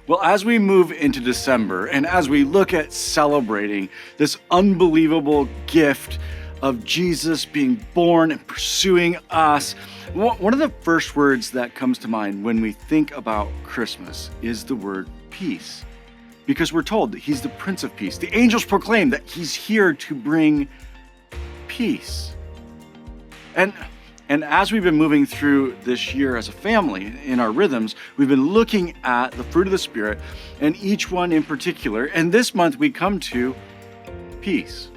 Well, as we move into December and as we look at celebrating this unbelievable gift of Jesus being born and pursuing us, one of the first words that comes to mind when we think about Christmas is the word peace. Because we're told that he's the Prince of Peace. The angels proclaim that he's here to bring peace. And as we've been moving through this year as a family in our rhythms, we've been looking at the fruit of the Spirit and each one in particular. And this month we come to peace.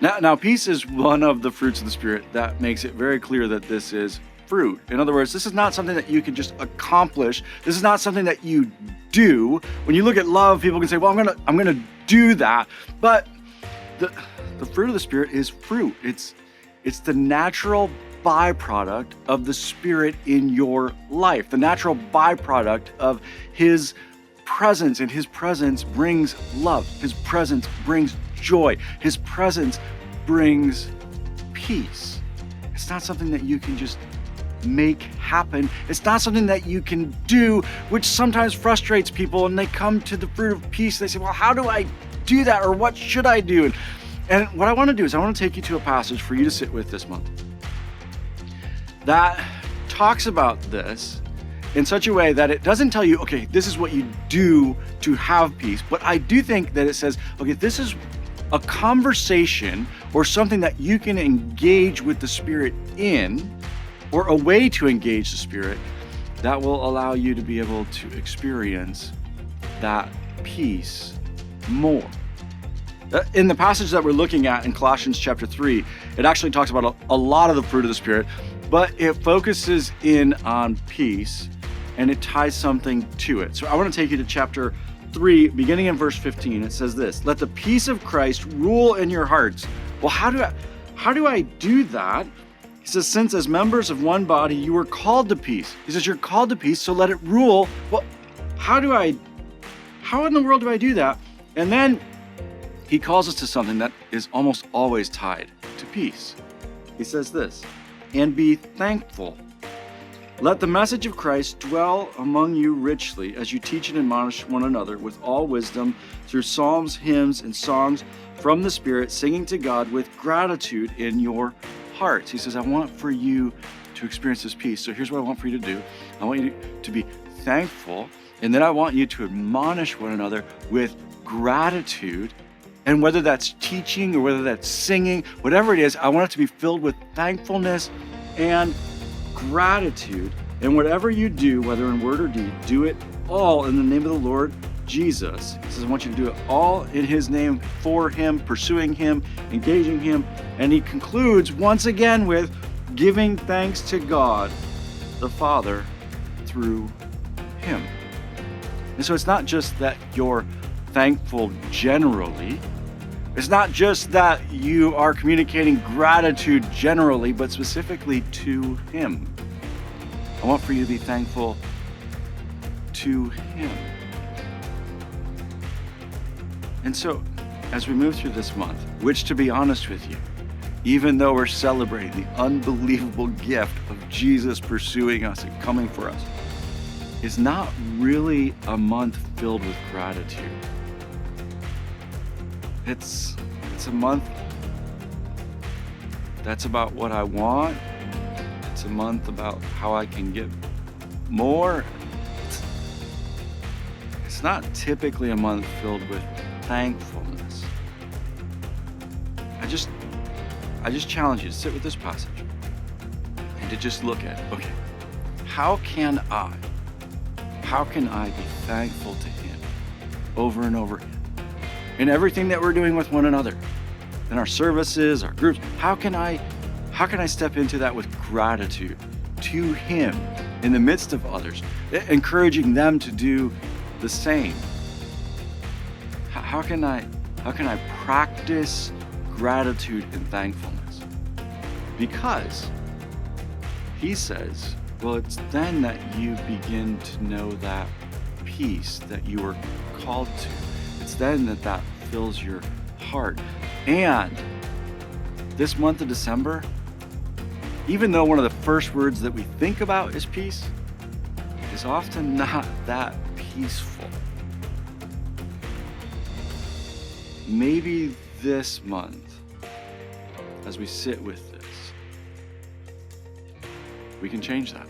Now, peace is one of the fruits of the Spirit that makes it very clear that this is fruit. In other words, this is not something that you can just accomplish. This is not something that you do. When you look at love, people can say, well, I'm gonna do that. But the fruit of the Spirit is fruit. It's the natural byproduct of the Spirit in your life, the natural byproduct of his presence, and his presence brings love. His presence brings joy. His presence brings peace. It's not something that you can just make happen. It's not something that you can do, which sometimes frustrates people, and they come to the fruit of peace. They say, well, how do I do that? Or what should I do? And what I want to do is I want to take you to a passage for you to sit with this month that talks about this in such a way that it doesn't tell you, okay, this is what you do to have peace. But I do think that it says, okay, this is a conversation or something that you can engage with the Spirit in, or a way to engage the Spirit that will allow you to be able to experience that peace more. In the passage that we're looking at in Colossians chapter 3, it actually talks about a lot of the fruit of the Spirit, but it focuses in on peace and it ties something to it. So I want to take you to chapter 3, beginning in verse 15. It says this: let the peace of Christ rule in your hearts. Well, how do I do that? He says, since as members of one body, you were called to peace. He says, you're called to peace, so let it rule. Well, how in the world do I do that? And then he calls us to something that is almost always tied to peace. He says this: and be thankful. Let the message of Christ dwell among you richly as you teach and admonish one another with all wisdom through psalms, hymns, and songs from the Spirit, singing to God with gratitude in your hearts. He says, I want for you to experience this peace. So here's what I want for you to do. I want you to be thankful, and then I want you to admonish one another with gratitude. And whether that's teaching or whether that's singing, whatever it is, I want it to be filled with thankfulness and gratitude. And whatever you do, whether in word or deed, do it all in the name of the Lord Jesus. He says, I want you to do it all in his name, for him, pursuing him, engaging him. And he concludes once again with giving thanks to God, the Father, through him. And so it's not just that you're thankful generally. It's not just that you are communicating gratitude generally, but specifically to him. I want for you to be thankful to him. And so, as we move through this month, which, to be honest with you, even though we're celebrating the unbelievable gift of Jesus pursuing us and coming for us, is not really a month filled with gratitude. It's a month that's about what I want. It's a month about how I can get more. It's not typically a month filled with thankfulness. I just challenge you to sit with this passage and to just look at it. Okay, how can I be thankful to him over and over again? In everything that we're doing with one another, in our services, our groups, how can I step into that with gratitude to him in the midst of others, encouraging them to do the same? How can I practice gratitude and thankfulness? Because he says, well, it's then that you begin to know that peace that you were called to. It's then that fills your heart. And this month of December, even though one of the first words that we think about is peace, is often not that peaceful. maybe this month, as we sit with this, we can change that.